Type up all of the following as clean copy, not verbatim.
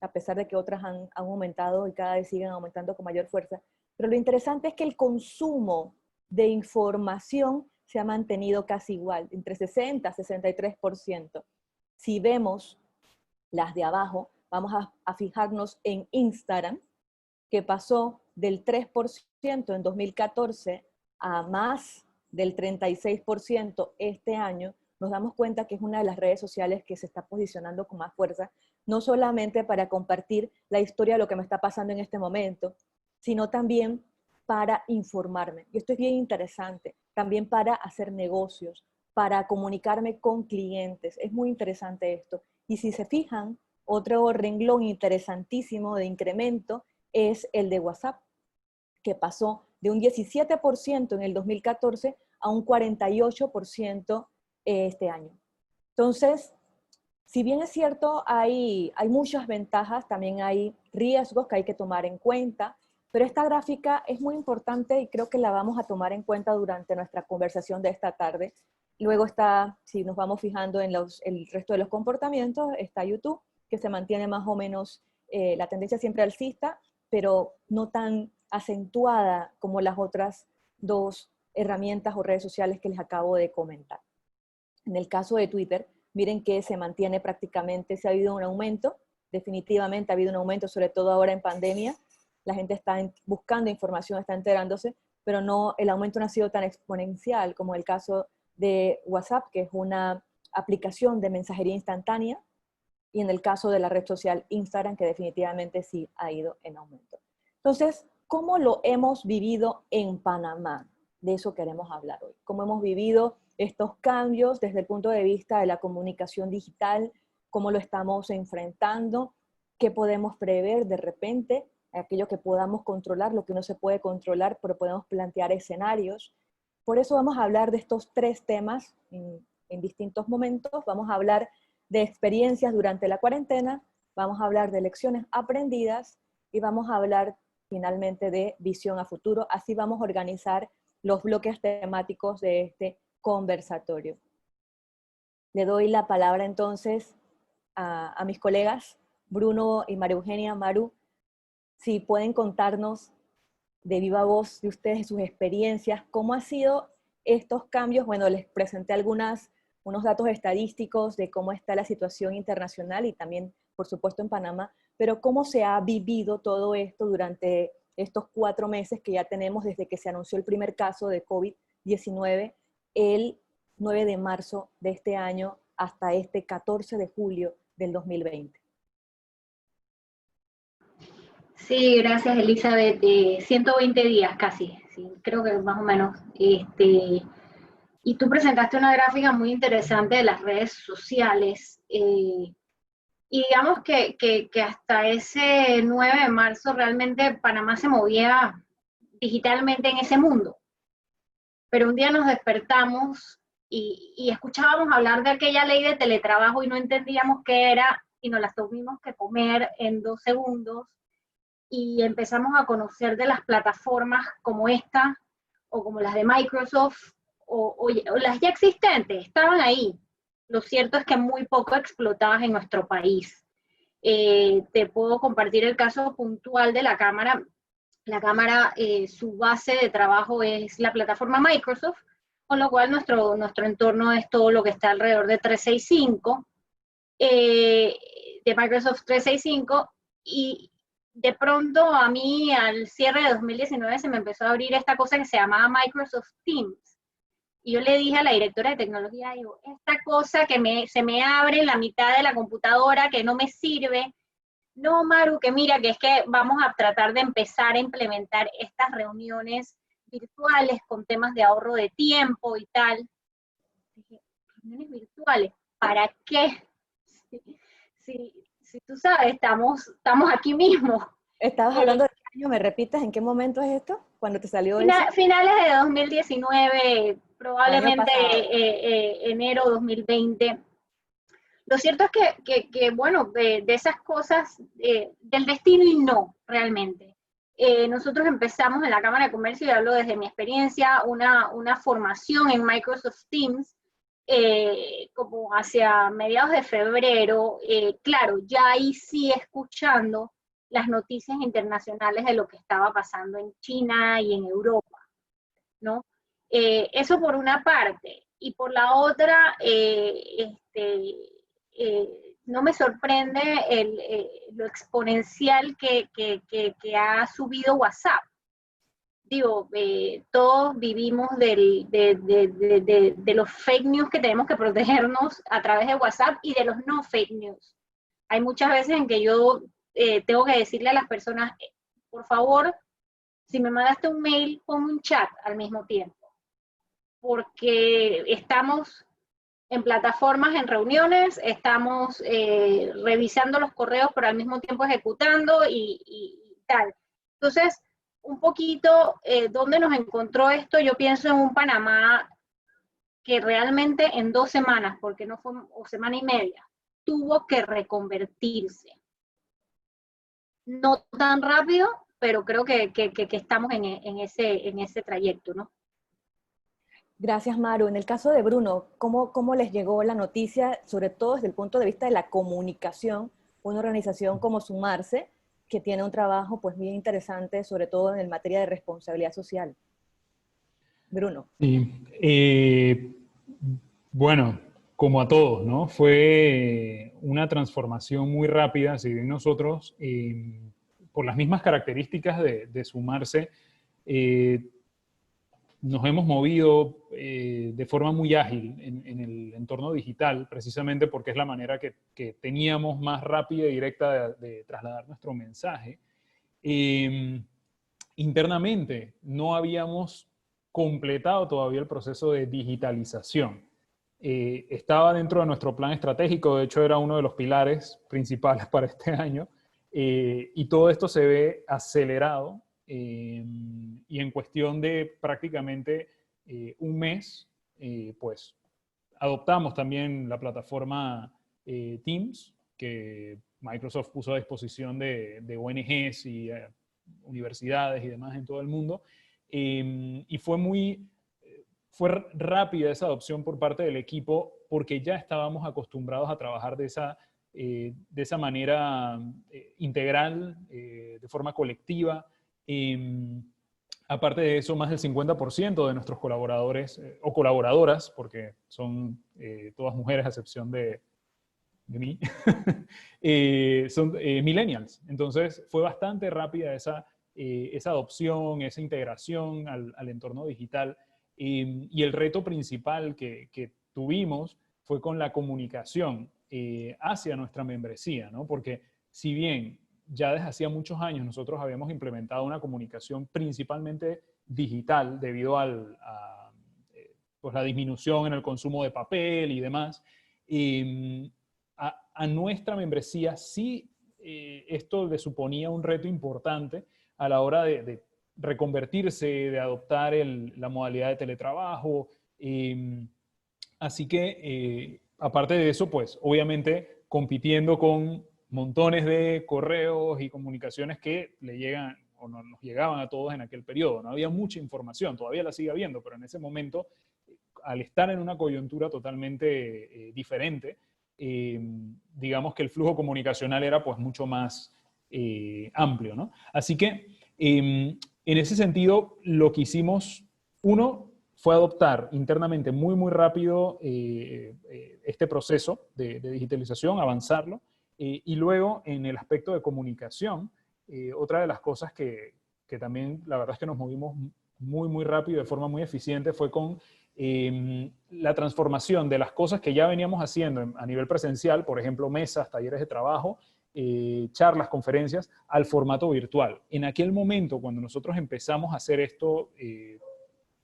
a pesar de que otras han aumentado y cada vez siguen aumentando con mayor fuerza. Pero lo interesante es que el consumo de información se ha mantenido casi igual, entre 60 y 63%. Si vemos las de abajo, vamos a fijarnos en Instagram, que pasó del 3% en 2014 a más del 36% este año. Nos damos cuenta que es una de las redes sociales que se está posicionando con más fuerza, no solamente para compartir la historia de lo que me está pasando en este momento, sino también para informarme. Y esto es bien interesante, también para hacer negocios, para comunicarme con clientes. Es muy interesante esto. Y si se fijan, otro renglón interesantísimo de incremento es el de WhatsApp, que pasó de un 17% en el 2014 a un 48% este año. Entonces, si bien es cierto, hay muchas ventajas, también hay riesgos que hay que tomar en cuenta, pero esta gráfica es muy importante y creo que la vamos a tomar en cuenta durante nuestra conversación de esta tarde. Luego está, si nos vamos fijando en el resto de los comportamientos, está YouTube, que se mantiene más o menos la tendencia siempre alcista, pero no tan acentuada como las otras dos herramientas o redes sociales que les acabo de comentar. En el caso de Twitter, miren que se mantiene prácticamente, se ha habido un aumento, definitivamente ha habido un aumento, sobre todo ahora en pandemia. La gente está buscando información, está enterándose, pero no, el aumento no ha sido tan exponencial como el caso de WhatsApp, que es una aplicación de mensajería instantánea, y en el caso de la red social Instagram, que definitivamente sí ha ido en aumento. Entonces, ¿cómo lo hemos vivido en Panamá? De eso queremos hablar hoy. ¿Cómo hemos vivido estos cambios desde el punto de vista de la comunicación digital? ¿Cómo lo estamos enfrentando? ¿Qué podemos prever de repente? Aquello que podamos controlar, lo que no se puede controlar, pero podemos plantear escenarios. Por eso vamos a hablar de estos tres temas en distintos momentos. Vamos a hablar de experiencias durante la cuarentena, vamos a hablar de lecciones aprendidas y vamos a hablar finalmente de visión a futuro. Así vamos a organizar los bloques temáticos de este conversatorio. Le doy la palabra entonces a mis colegas, Bruno y María Eugenia. Maru, si pueden contarnos de viva voz de ustedes, sus experiencias, cómo han sido estos cambios. Bueno, les presenté unos datos estadísticos de cómo está la situación internacional y también, por supuesto, en Panamá, pero cómo se ha vivido todo esto durante estos 4 meses que ya tenemos desde que se anunció el primer caso de COVID-19 el 9 de marzo de este año hasta este 14 de julio del 2020. Sí, gracias Elizabeth. 120 días casi, sí, creo que más o menos. Y tú presentaste una gráfica muy interesante de las redes sociales. Y digamos que hasta ese 9 de marzo realmente Panamá se movía digitalmente en ese mundo. Pero un día nos despertamos y escuchábamos hablar de aquella ley de teletrabajo y no entendíamos qué era y nos las tuvimos que comer en 2 segundos. Y empezamos a conocer de las plataformas como esta, o como las de Microsoft, o las ya existentes, estaban ahí. Lo cierto es que muy poco explotadas en nuestro país. Te puedo compartir el caso puntual de la Cámara. La Cámara, su base de trabajo es la plataforma Microsoft, con lo cual nuestro entorno es todo lo que está alrededor de 365, de Microsoft 365, y de pronto a mí al cierre de 2019 se me empezó a abrir esta cosa que se llamaba Microsoft Teams. Y yo le dije a la directora de tecnología, digo, esta cosa que se me abre en la mitad de la computadora, que no me sirve. No, Maru, que mira, que es que vamos a tratar de empezar a implementar estas reuniones virtuales con temas de ahorro de tiempo y tal. Dije, reuniones virtuales, ¿para qué? Si tú sabes, estamos aquí mismo. Estabas hablando de qué año, ¿me repites en qué momento es esto? ¿Cuándo te salió eso? Finales de 2019, probablemente enero 2020. Lo cierto es que bueno, de esas cosas, del destino y no, realmente. Nosotros empezamos en la Cámara de Comercio, y hablo desde mi experiencia, una formación en Microsoft Teams, como hacia mediados de febrero, claro, ya ahí sí escuchando las noticias internacionales de lo que estaba pasando en China y en Europa, ¿no? Eso por una parte. Y por la otra, no me sorprende lo exponencial que ha subido WhatsApp. Digo, todos vivimos de los fake news que tenemos que protegernos a través de WhatsApp y de los no fake news. Hay muchas veces en que yo tengo que decirle a las personas, por favor, si me mandaste un mail, pon un chat al mismo tiempo, porque estamos en plataformas, en reuniones, estamos revisando los correos, pero al mismo tiempo ejecutando y tal. Entonces, un poquito, ¿dónde nos encontró esto? Yo pienso en un Panamá que realmente en 2 semanas, porque no fue, o semana y media, tuvo que reconvertirse. No tan rápido, pero creo que estamos en ese trayecto, ¿no? Gracias, Maru. En el caso de Bruno, ¿cómo les llegó la noticia, sobre todo desde el punto de vista de la comunicación, una organización como Sumarse, que tiene un trabajo pues bien interesante, sobre todo en materia de responsabilidad social? Bruno. Sí, bueno, como a todos, ¿no? Fue una transformación muy rápida, si bien nosotros, por las mismas características de Sumarse, nos hemos movido de forma muy ágil en el entorno digital, precisamente porque es la manera que teníamos más rápida y directa de trasladar nuestro mensaje. Internamente no habíamos completado todavía el proceso de digitalización. Estaba dentro de nuestro plan estratégico, de hecho era uno de los pilares principales para este año, y todo esto se ve acelerado y en cuestión de prácticamente un mes, pues adoptamos también la plataforma Teams, que Microsoft puso a disposición de ONGs y universidades y demás en todo el mundo, y fue rápida esa adopción por parte del equipo porque ya estábamos acostumbrados a trabajar de esa manera integral, de forma colectiva. Aparte de eso, más del 50% de nuestros colaboradores o colaboradoras, porque son todas mujeres a excepción de mí, son millennials. Entonces fue bastante rápida esa adopción, esa integración al entorno digital. Y el reto principal que tuvimos fue con la comunicación hacia nuestra membresía, ¿no? Porque si bien ya desde hacía muchos años nosotros habíamos implementado una comunicación principalmente digital debido pues la disminución en el consumo de papel y demás, a nuestra membresía sí esto le suponía un reto importante a la hora de reconvertirse, de adoptar la modalidad de teletrabajo. Así que, aparte de eso, pues obviamente compitiendo con montones de correos y comunicaciones que le llegan o no, nos llegaban a todos en aquel periodo. No había mucha información, todavía la sigue habiendo, pero en ese momento, al estar en una coyuntura totalmente diferente, digamos que el flujo comunicacional era pues mucho más amplio, ¿no? Así que en ese sentido lo que hicimos, uno, fue adoptar internamente muy, muy rápido este proceso de digitalización, avanzarlo, y luego en el aspecto de comunicación, otra de las cosas que también la verdad es que nos movimos muy, muy rápido, de forma muy eficiente, fue con la transformación de las cosas que ya veníamos haciendo a nivel presencial, por ejemplo, mesas, talleres de trabajo, charlas, conferencias, al formato virtual. En aquel momento, cuando nosotros empezamos a hacer esto,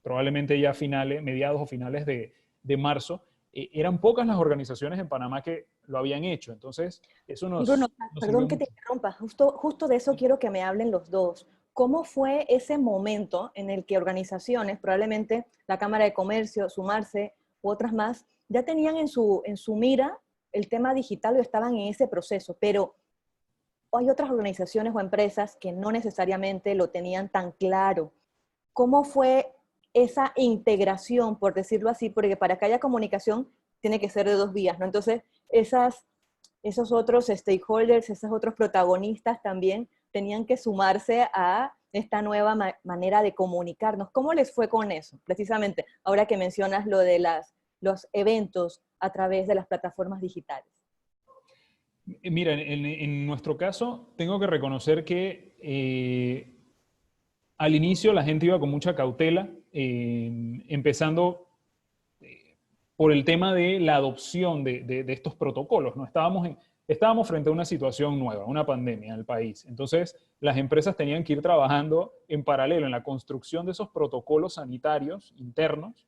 probablemente ya mediados o finales de marzo, eran pocas las organizaciones en Panamá que lo habían hecho. Entonces, eso Bruno, nos perdón sirvió que te mucho. interrumpa, justo de eso quiero que me hablen los dos. ¿Cómo fue ese momento en el que organizaciones, probablemente la Cámara de Comercio, Sumarse u otras más, ya tenían en su mira el tema digital o estaban en ese proceso, pero hay otras organizaciones o empresas que no necesariamente lo tenían tan claro? ¿Cómo fue esa integración, por decirlo así? Porque para que haya comunicación tiene que ser de 2 vías, ¿no? Entonces, esos otros stakeholders, esos otros protagonistas también tenían que sumarse a esta nueva manera de comunicarnos. ¿Cómo les fue con eso? Precisamente, ahora que mencionas lo de los eventos a través de las plataformas digitales. Mira, en nuestro caso, tengo que reconocer que al inicio la gente iba con mucha cautela, empezando por el tema de la adopción de estos protocolos, ¿no? Estábamos frente a una situación nueva, una pandemia en el país. Entonces, las empresas tenían que ir trabajando en paralelo en la construcción de esos protocolos sanitarios internos,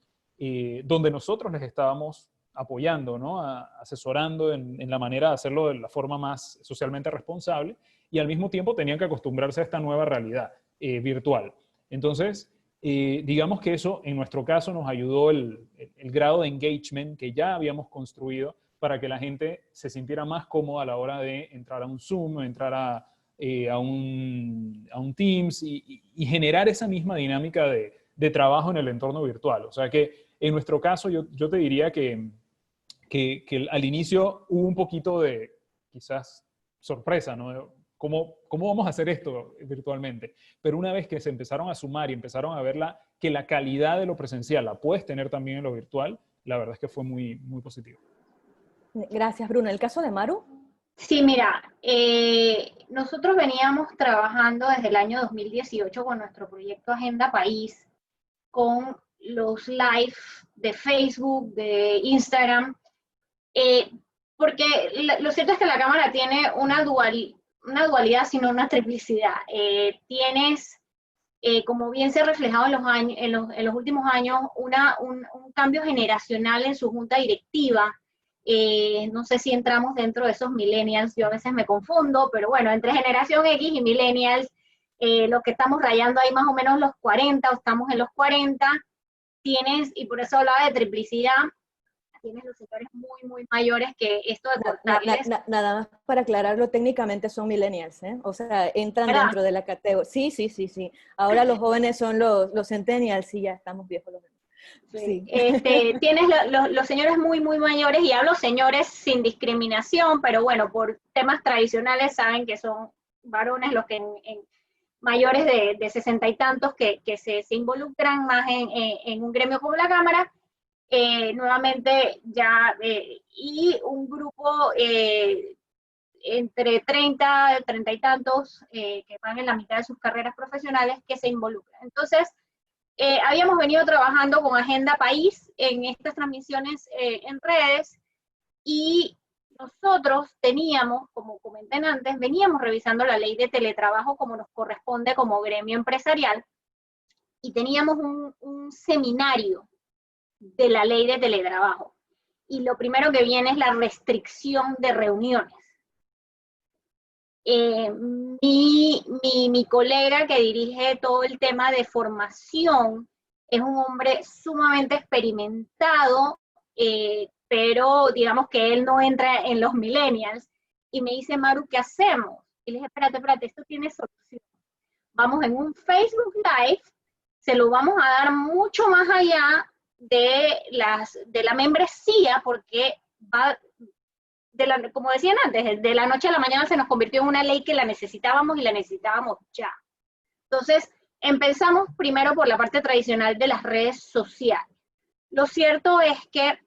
donde nosotros les estábamos apoyando, ¿no? Asesorando en la manera de hacerlo de la forma más socialmente responsable, y al mismo tiempo tenían que acostumbrarse a esta nueva realidad virtual. Entonces, digamos que eso en nuestro caso nos ayudó el grado de engagement que ya habíamos construido para que la gente se sintiera más cómoda a la hora de entrar a un Zoom, entrar a un Teams y generar esa misma dinámica de trabajo en el entorno virtual. O sea que en nuestro caso yo te diría que al inicio hubo un poquito de quizás sorpresa, ¿no? ¿Cómo vamos a hacer esto virtualmente? Pero una vez que se empezaron a sumar y empezaron a ver que la calidad de lo presencial la puedes tener también en lo virtual, la verdad es que fue muy, muy positivo. Gracias, Bruno. ¿El caso de Maru? Sí, mira, nosotros veníamos trabajando desde el año 2018 con nuestro proyecto Agenda País, con los live de Facebook, de Instagram, porque lo cierto es que la cámara tiene una dualidad, sino una triplicidad. Tienes, como bien se ha reflejado en los últimos años, un cambio generacional en su junta directiva. No sé si entramos dentro de esos millennials, yo a veces me confundo, pero bueno, entre generación X y millennials, los que estamos rayando ahí más o menos los 40 o estamos en los 40, y por eso hablaba de triplicidad, tienes los sectores muy, muy mayores que esto de cortarles. Nada más para aclararlo, técnicamente son millennials, ¿eh? O sea, entran ¿verdad? dentro de la categoría. Sí. Ahora los jóvenes son los centennials, sí, ya estamos viejos los demás. Sí. Tienes los señores muy, muy mayores, y hablo señores sin discriminación, pero bueno, por temas tradicionales saben que son varones los que mayores de 60 y tantos que se involucran más en un gremio como la Cámara, nuevamente ya, y un grupo entre 30 y tantos que van en la mitad de sus carreras profesionales que se involucran. Entonces, habíamos venido trabajando con Agenda País en estas transmisiones en redes, y nosotros teníamos, como comenté antes, veníamos revisando la ley de teletrabajo como nos corresponde como gremio empresarial, y teníamos un seminario de la ley de teletrabajo. Y lo primero que viene es la restricción de reuniones. Mi colega que dirige todo el tema de formación es un hombre sumamente experimentado, pero digamos que él no entra en los millennials, y me dice, Maru, ¿qué hacemos? Y le dije, espérate, esto tiene solución. Vamos en un Facebook Live, se lo vamos a dar mucho más allá de la membresía, porque va, como decían antes, de la noche a la mañana se nos convirtió en una ley que la necesitábamos, y la necesitábamos ya. Entonces, empezamos primero por la parte tradicional de las redes sociales. Lo cierto es que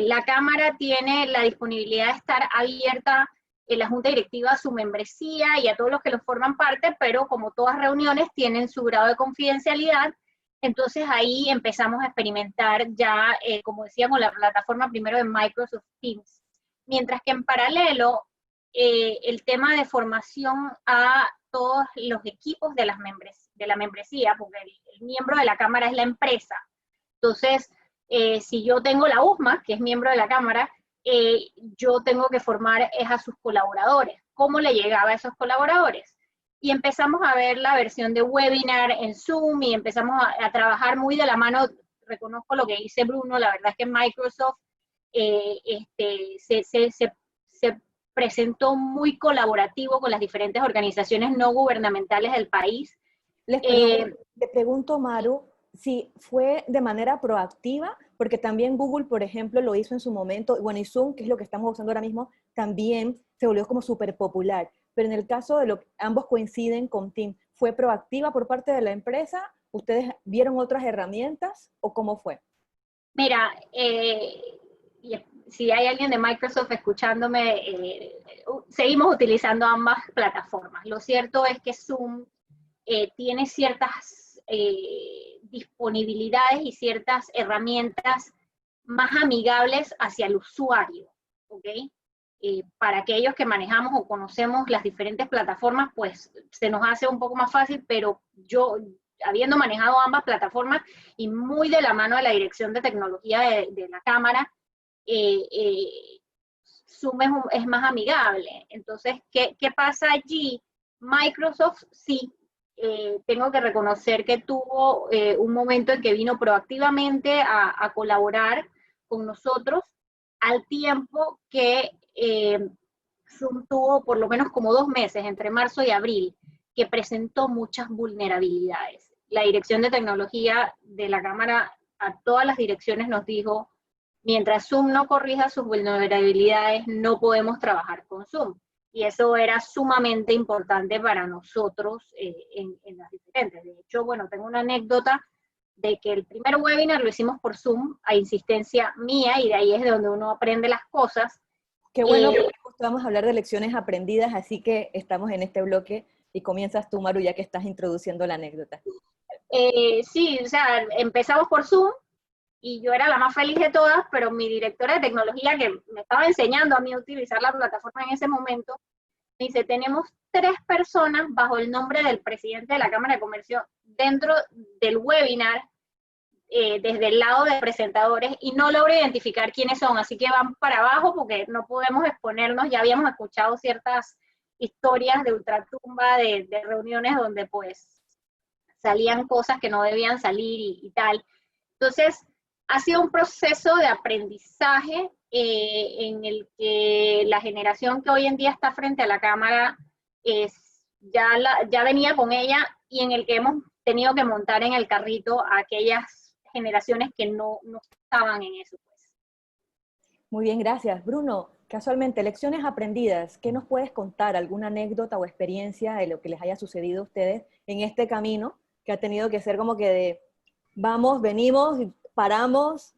la Cámara tiene la disponibilidad de estar abierta en la Junta Directiva a su membresía y a todos los que lo forman parte, pero como todas reuniones tienen su grado de confidencialidad. Entonces ahí empezamos a experimentar ya, como decía, con la plataforma primero de Microsoft Teams. Mientras que en paralelo, el tema de formación a todos los equipos de la membresía, porque el miembro de la Cámara es la empresa. Entonces, si yo tengo la USMA, que es miembro de la Cámara, yo tengo que formar a sus colaboradores. ¿Cómo le llegaba a esos colaboradores? Y empezamos a ver la versión de webinar en Zoom, y empezamos a trabajar muy de la mano. Reconozco lo que dice Bruno, la verdad es que Microsoft se presentó muy colaborativo con las diferentes organizaciones no gubernamentales del país. Le pregunto, Maru, si fue de manera proactiva porque también Google, por ejemplo, lo hizo en su momento, bueno, y Zoom, que es lo que estamos usando ahora mismo, también se volvió como súper popular. Pero en el caso de ambos coinciden con Teams, ¿fue proactiva por parte de la empresa? ¿Ustedes vieron otras herramientas o cómo fue? Mira, si hay alguien de Microsoft escuchándome, seguimos utilizando ambas plataformas. Lo cierto es que Zoom tiene ciertas disponibilidades y ciertas herramientas más amigables hacia el usuario, ¿ok? Para aquellos que manejamos o conocemos las diferentes plataformas, pues se nos hace un poco más fácil, pero yo, habiendo manejado ambas plataformas y muy de la mano de la dirección de tecnología de la Cámara, Zoom es más amigable. Entonces, ¿qué pasa allí? Microsoft sí, tengo que reconocer que tuvo un momento en que vino proactivamente a colaborar con nosotros, al tiempo que Zoom tuvo por lo menos como 2 meses, entre marzo y abril, que presentó muchas vulnerabilidades. La dirección de tecnología de la Cámara a todas las direcciones nos dijo, mientras Zoom no corrija sus vulnerabilidades, no podemos trabajar con Zoom. Y eso era sumamente importante para nosotros en las diferentes. De hecho, bueno, tengo una anécdota de que el primer webinar lo hicimos por Zoom a insistencia mía, y de ahí es de donde uno aprende las cosas. Qué bueno, porque justo vamos a hablar de lecciones aprendidas, así que estamos en este bloque y comienzas tú, Maru, ya que estás introduciendo la anécdota. Sí, o sea, empezamos por Zoom y yo era la más feliz de todas, pero mi directora de tecnología, que me estaba enseñando a mí a utilizar la plataforma en ese momento, me dice, tenemos 3 personas bajo el nombre del presidente de la Cámara de Comercio dentro del webinar, desde el lado de presentadores, y no logro identificar quiénes son, así que van para abajo porque no podemos exponernos. Ya habíamos escuchado ciertas historias de ultratumba, de reuniones donde pues salían cosas que no debían salir y tal. Entonces, ha sido un proceso de aprendizaje en el que la generación que hoy en día está frente a la cámara ya venía con ella, y en el que hemos tenido que montar en el carrito a aquellas generaciones que no estaban en eso. Pues. Muy bien, gracias. Bruno, casualmente, lecciones aprendidas, ¿qué nos puedes contar? ¿Alguna anécdota o experiencia de lo que les haya sucedido a ustedes en este camino que ha tenido que ser como que de vamos, venimos, paramos,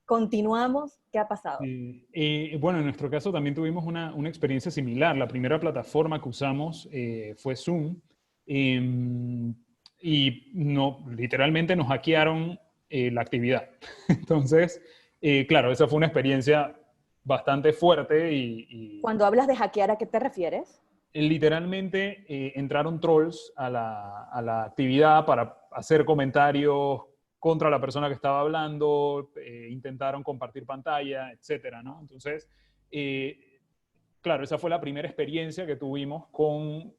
continuamos? ¿Qué ha pasado? Bueno, en nuestro caso también tuvimos una experiencia similar. La primera plataforma que usamos fue Zoom, y literalmente nos hackearon la actividad. Entonces, claro, esa fue una experiencia bastante fuerte. Cuando hablas de hackear, ¿a qué te refieres? Literalmente entraron trolls a la actividad para hacer comentarios contra la persona que estaba hablando, intentaron compartir pantalla, etcétera, ¿no? Entonces, claro, esa fue la primera experiencia que tuvimos con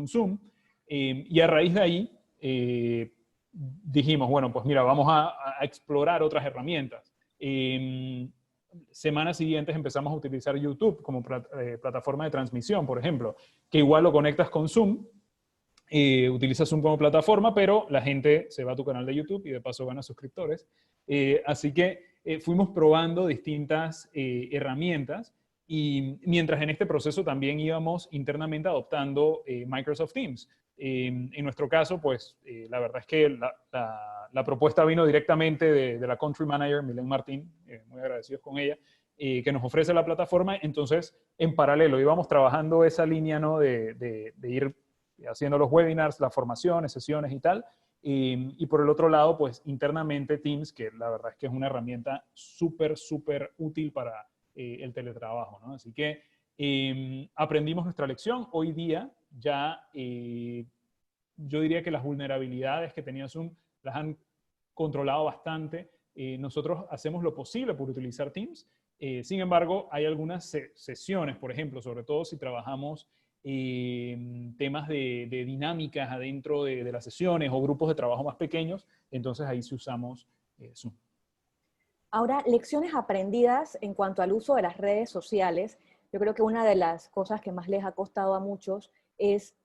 Zoom, y a raíz de ahí dijimos, bueno, pues mira, vamos a explorar otras herramientas. Semanas siguientes empezamos a utilizar YouTube como plataforma de transmisión, por ejemplo, que igual lo conectas con Zoom, utilizas Zoom como plataforma, pero la gente se va a tu canal de YouTube y de paso gana suscriptores. Así que fuimos probando distintas herramientas, y mientras en este proceso también íbamos internamente adoptando Microsoft Teams. En nuestro caso, pues la verdad es que la propuesta vino directamente de la Country Manager, Milén Martín, muy agradecidos con ella, que nos ofrece la plataforma. Entonces, en paralelo íbamos trabajando esa línea, ¿no? de ir haciendo los webinars, las formaciones, sesiones y tal. Y por el otro lado, pues internamente Teams, que la verdad es que es una herramienta súper, súper útil para el teletrabajo, ¿no? Así que aprendimos nuestra lección. Hoy día ya yo diría que las vulnerabilidades que tenía Zoom las han controlado bastante. Nosotros hacemos lo posible por utilizar Teams. Sin embargo, hay algunas sesiones, por ejemplo, sobre todo si trabajamos temas de dinámicas adentro de las sesiones o grupos de trabajo más pequeños, entonces ahí sí usamos Zoom. Ahora, lecciones aprendidas en cuanto al uso de las redes sociales. Yo creo que una de las cosas que más les ha costado a muchos es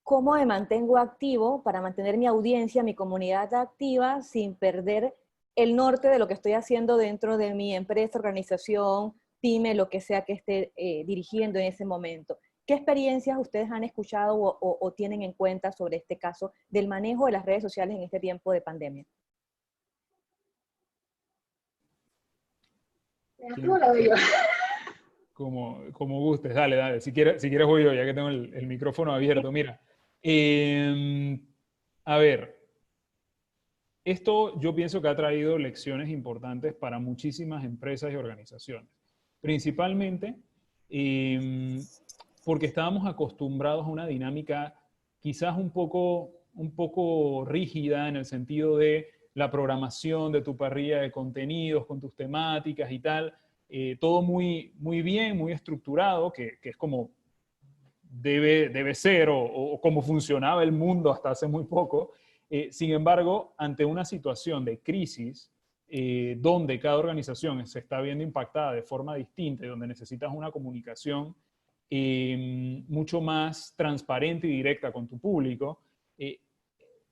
cómo me mantengo activo para mantener mi audiencia, mi comunidad activa, sin perder el norte de lo que estoy haciendo dentro de mi empresa, organización, pyme, lo que sea que esté dirigiendo en ese momento. ¿Qué experiencias ustedes han escuchado o tienen en cuenta sobre este caso del manejo de las redes sociales en este tiempo de pandemia? ¿Tú la doy yo? Como gustes, dale, dale. Si quieres voy yo, ya que tengo el micrófono abierto. Mira, a ver, esto yo pienso que ha traído lecciones importantes para muchísimas empresas y organizaciones. Principalmente porque estábamos acostumbrados a una dinámica quizás un poco rígida en el sentido de la programación de tu parrilla de contenidos con tus temáticas y tal. Todo muy, muy bien, muy estructurado, que es como debe ser o como funcionaba el mundo hasta hace muy poco. Sin embargo, ante una situación de crisis, donde cada organización se está viendo impactada de forma distinta y donde necesitas una comunicación mucho más transparente y directa con tu público,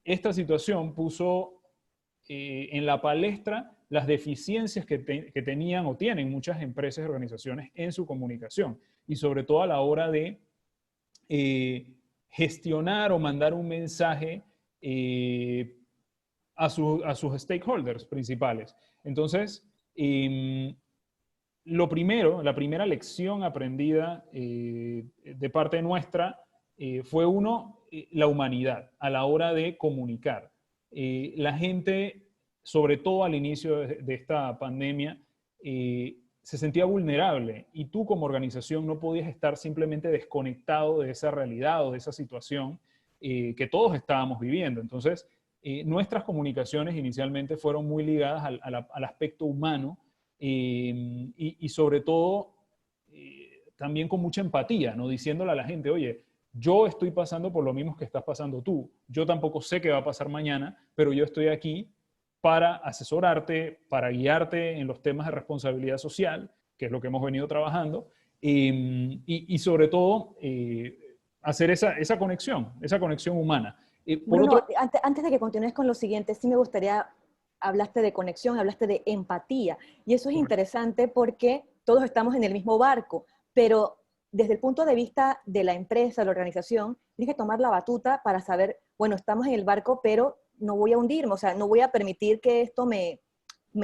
esta situación puso en la palestra las deficiencias que tenían o tienen muchas empresas y organizaciones en su comunicación, y sobre todo a la hora de gestionar o mandar un mensaje a sus stakeholders principales. Entonces, la primera lección aprendida de parte nuestra fue la humanidad a la hora de comunicar. La gente, sobre todo al inicio de esta pandemia, se sentía vulnerable, y tú como organización no podías estar simplemente desconectado de esa realidad o de esa situación que todos estábamos viviendo. Entonces, nuestras comunicaciones inicialmente fueron muy ligadas al aspecto humano, y sobre todo también con mucha empatía, ¿no? Diciéndole a la gente, oye, yo estoy pasando por lo mismo que estás pasando tú. Yo tampoco sé qué va a pasar mañana, pero yo estoy aquí para asesorarte, para guiarte en los temas de responsabilidad social, que es lo que hemos venido trabajando, y sobre todo hacer esa conexión humana. Bruno, antes de que continúes con lo siguiente, sí me gustaría, hablaste de conexión, hablaste de empatía, y eso es interesante porque todos estamos en el mismo barco, pero desde el punto de vista de la empresa, la organización, tienes que tomar la batuta para saber, bueno, estamos en el barco, pero no voy a hundirme, o sea, no voy a permitir que esto me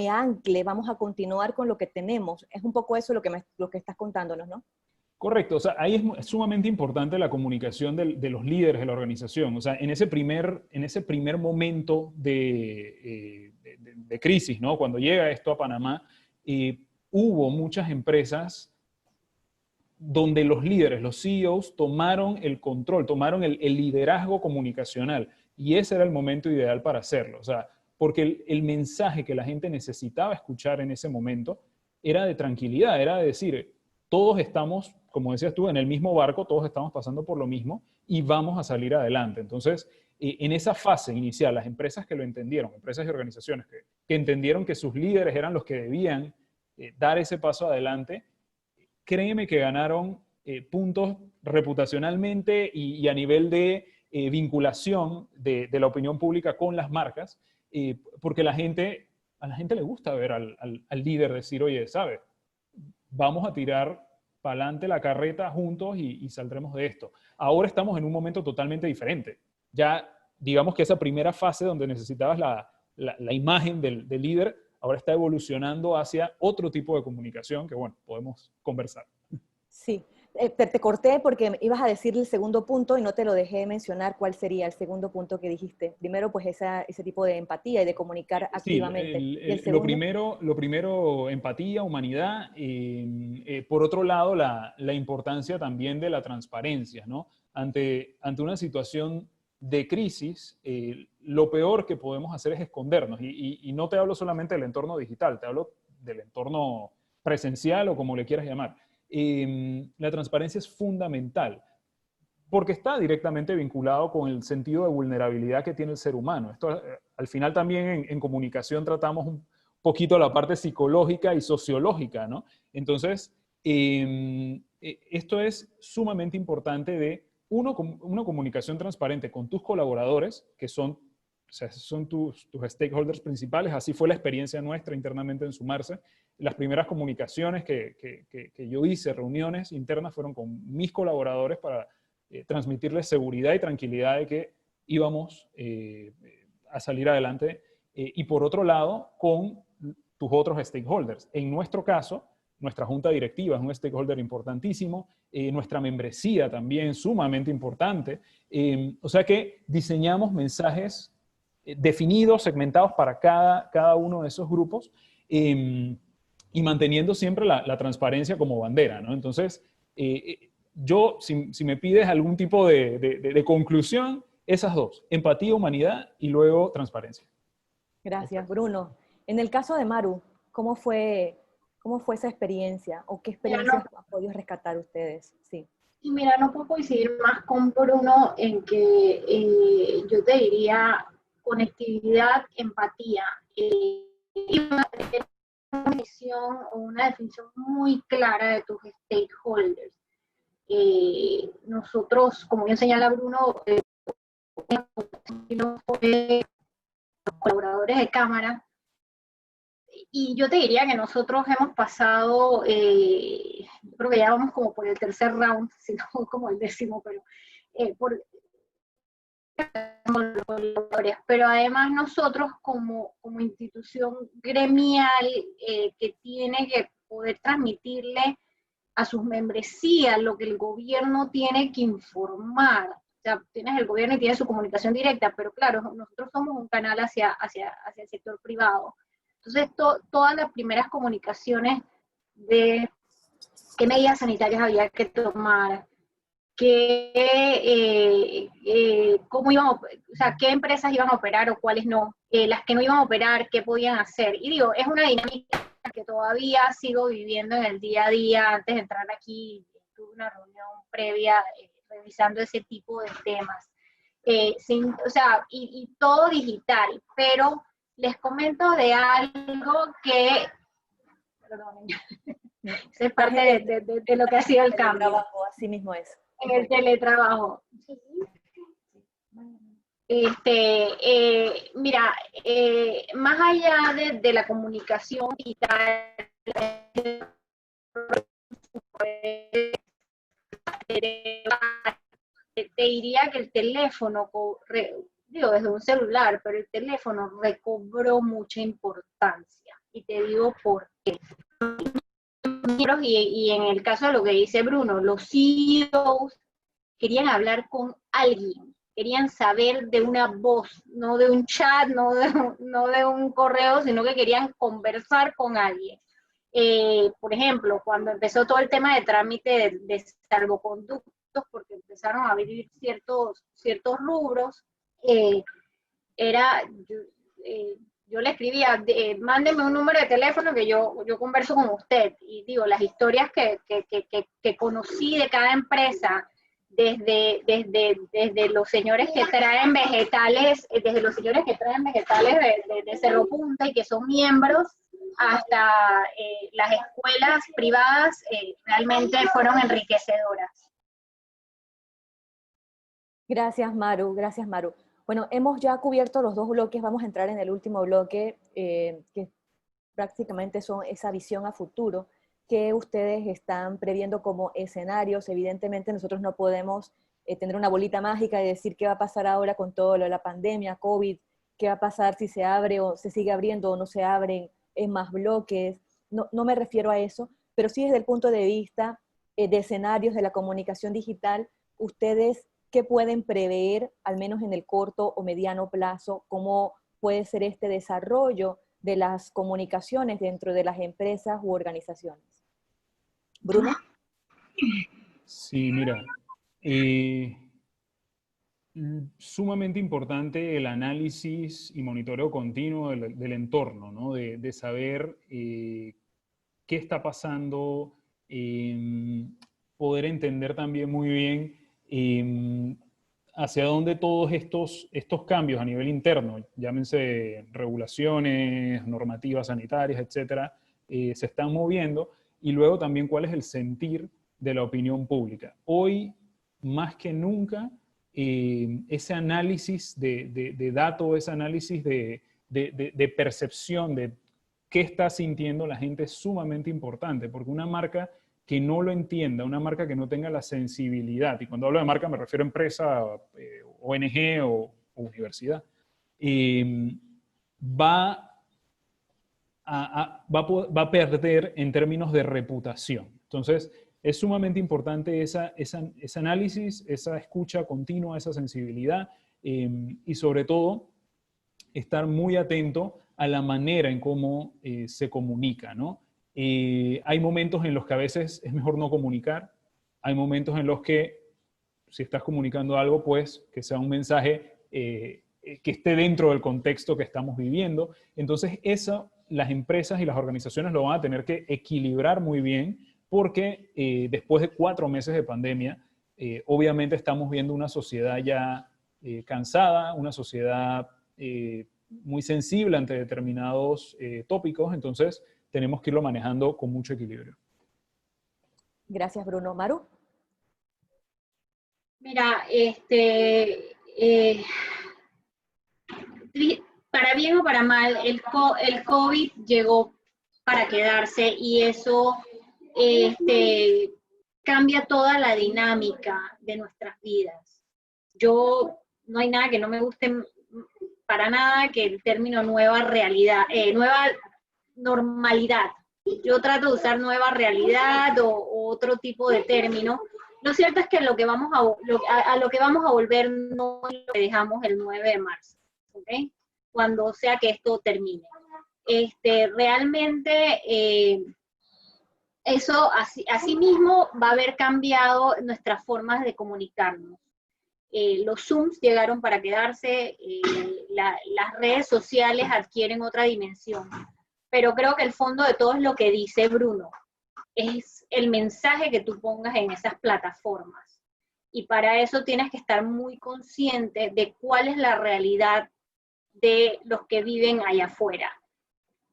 ancle, vamos a continuar con lo que tenemos. Es un poco eso lo que estás contándonos, ¿no? Correcto, o sea, ahí es sumamente importante la comunicación de los líderes de la organización. O sea, en ese primer momento de crisis, ¿no? Cuando llega esto a Panamá, hubo muchas empresas donde los líderes, los CEOs, tomaron el control, tomaron el liderazgo comunicacional, y ese era el momento ideal para hacerlo. O sea, porque el mensaje que la gente necesitaba escuchar en ese momento era de tranquilidad, era de decir, todos estamos, como decías tú, en el mismo barco, todos estamos pasando por lo mismo y vamos a salir adelante. Entonces, en esa fase inicial, las empresas que lo entendieron, empresas y organizaciones que entendieron que sus líderes eran los que debían dar ese paso adelante, créeme que ganaron puntos reputacionalmente y a nivel de vinculación de la opinión pública con las marcas, porque a la gente le gusta ver al líder decir, oye, ¿sabes? Vamos a tirar para adelante la carreta juntos y saldremos de esto. Ahora estamos en un momento totalmente diferente. Ya, digamos que esa primera fase donde necesitabas la imagen del líder, ahora está evolucionando hacia otro tipo de comunicación que, bueno, podemos conversar. Sí, te corté porque ibas a decir el segundo punto y no te lo dejé mencionar. ¿Cuál sería el segundo punto que dijiste? Primero, pues ese tipo de empatía y de comunicar activamente. Sí, ¿Y el segundo? lo primero, empatía, humanidad. Por otro lado, la importancia también de la transparencia, ¿no? Ante una situación de crisis, lo peor que podemos hacer es escondernos. Y no te hablo solamente del entorno digital, te hablo del entorno presencial o como le quieras llamar. La transparencia es fundamental porque está directamente vinculado con el sentido de vulnerabilidad que tiene el ser humano. Esto, al final también en comunicación tratamos un poquito la parte psicológica y sociológica, ¿no? Entonces, esto es sumamente importante de una comunicación transparente con tus colaboradores, que son O sea, esos son tus stakeholders principales. Así fue la experiencia nuestra internamente en Sumarse. Las primeras comunicaciones que yo hice, reuniones internas, fueron con mis colaboradores para transmitirles seguridad y tranquilidad de que íbamos a salir adelante. Y por otro lado, con tus otros stakeholders. En nuestro caso, nuestra junta directiva es un stakeholder importantísimo, nuestra membresía también sumamente importante. O sea que diseñamos mensajes definidos, segmentados para cada uno de esos grupos, y manteniendo siempre la transparencia como bandera, ¿no? Entonces, yo, si me pides algún tipo de conclusión, esas dos: empatía, humanidad, y luego transparencia. Gracias, Bruno. En el caso de Maru, ¿cómo fue esa experiencia? ¿O qué experiencias han podido rescatar ustedes? Sí. Y mira, no puedo coincidir más con Bruno en que yo te diría conectividad, empatía, y una definición o una definición muy clara de tus stakeholders. Nosotros, como bien señala Bruno, los colaboradores de cámara, y yo te diría que nosotros hemos pasado, yo creo que ya vamos como por el tercer round, si no como el 10º, pero además nosotros como institución gremial que tiene que poder transmitirle a sus membresías lo que el gobierno tiene que informar. O sea, tienes el gobierno y tienes su comunicación directa, pero claro, nosotros somos un canal hacia el sector privado. Entonces, todas las primeras comunicaciones de qué medidas sanitarias había que tomar, cómo o sea, qué empresas iban a operar o cuáles no, las que no iban a operar, qué podían hacer. Y digo, es una dinámica que todavía sigo viviendo en el día a día. Antes de entrar aquí, tuve una reunión previa revisando ese tipo de temas. O sea, y todo digital, pero les comento de algo que, perdonen, es parte de lo que ha sido el cambio. Así mismo es. En el teletrabajo. Mira, más allá de la comunicación digital, te diría que el teléfono, digo desde un celular, pero el teléfono recobró mucha importancia. Y te digo por qué. Y en el caso de lo que dice Bruno, los CEOs querían hablar con alguien, querían saber de una voz, no de un chat, no de un correo, sino que querían conversar con alguien. Por ejemplo, cuando empezó todo el tema de trámite de salvoconductos, porque empezaron a abrir ciertos rubros, yo le escribía, mándeme un número de teléfono que yo converso con usted. Y digo, las historias que conocí de cada empresa, desde los señores que traen vegetales, de Cerro Punta y que son miembros, hasta las escuelas privadas, realmente fueron enriquecedoras. Gracias, Maru. Gracias, Maru. Bueno, hemos ya cubierto los dos bloques, vamos a entrar en el último bloque, que prácticamente son esa visión a futuro que ustedes están previendo como escenarios. Evidentemente nosotros no podemos tener una bolita mágica y decir qué va a pasar ahora con todo lo de la pandemia, COVID, qué va a pasar si se abre o se sigue abriendo o no se abren en más bloques. No me refiero a eso, pero sí desde el punto de vista de escenarios de la comunicación digital, ustedes ¿qué pueden prever, al menos en el corto o mediano plazo? ¿Cómo puede ser este desarrollo de las comunicaciones dentro de las empresas u organizaciones? ¿Bruno? Sí, mira, sumamente importante el análisis y monitoreo continuo del entorno, ¿no? De saber qué está pasando, poder entender también muy bien hacia dónde todos estos cambios a nivel interno, llámense regulaciones, normativas sanitarias, etcétera, se están moviendo, y luego también cuál es el sentir de la opinión pública. Hoy, más que nunca, ese análisis de datos, ese análisis de percepción de qué está sintiendo la gente es sumamente importante, porque una marca que no lo entienda, una marca que no tenga la sensibilidad, y cuando hablo de marca me refiero a empresa, ONG o universidad, va a perder en términos de reputación. Entonces, es sumamente importante ese análisis, esa escucha continua, esa sensibilidad, y sobre todo, estar muy atento a la manera en cómo se comunica, ¿no? Hay momentos en los que a veces es mejor no comunicar, hay momentos en los que si estás comunicando algo, pues que sea un mensaje que esté dentro del contexto que estamos viviendo. Entonces eso las empresas y las organizaciones lo van a tener que equilibrar muy bien porque después de 4 meses de pandemia, obviamente estamos viendo una sociedad ya cansada, una sociedad muy sensible ante determinados tópicos, entonces tenemos que irlo manejando con mucho equilibrio. Gracias, Bruno. Maru. Mira, para bien o para mal, el COVID llegó para quedarse y eso cambia toda la dinámica de nuestras vidas. No hay nada que no me guste para nada que el término nueva realidad, nueva normalidad. Yo trato de usar nueva realidad o otro tipo de término. Lo cierto es que a lo que vamos a volver no es lo que dejamos el 9 de marzo, ¿okay? Cuando sea que esto termine. Realmente eso así mismo va a haber cambiado nuestras formas de comunicarnos. Los Zooms llegaron para quedarse, las redes sociales adquieren otra dimensión, pero creo que el fondo de todo es lo que dice Bruno, es el mensaje que tú pongas en esas plataformas. Y para eso tienes que estar muy consciente de cuál es la realidad de los que viven allá afuera.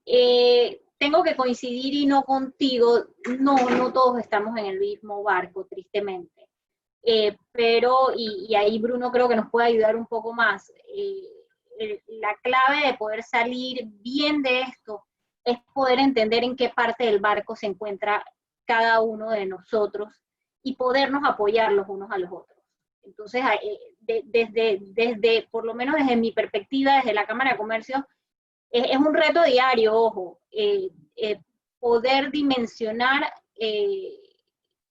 Tengo que coincidir y no contigo, no todos estamos en el mismo barco, tristemente. Pero ahí Bruno creo que nos puede ayudar un poco más. La clave de poder salir bien de esto es poder entender en qué parte del barco se encuentra cada uno de nosotros y podernos apoyar los unos a los otros. Entonces, por lo menos desde mi perspectiva, desde la Cámara de Comercio, es un reto diario, ojo, poder dimensionar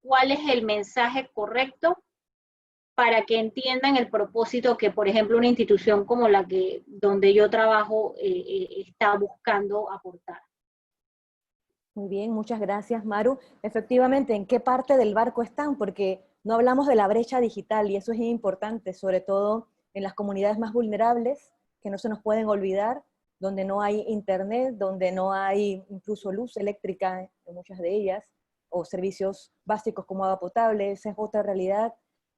cuál es el mensaje correcto para que entiendan el propósito que, por ejemplo, una institución como la que donde yo trabajo está buscando aportar. Muy bien, muchas gracias, Maru. Efectivamente, ¿en qué parte del barco están? Porque no hablamos de la brecha digital y eso es importante, sobre todo en las comunidades más vulnerables, que no se nos pueden olvidar, donde no hay internet, donde no hay incluso luz eléctrica en muchas de ellas, o servicios básicos como agua potable. Esa es otra realidad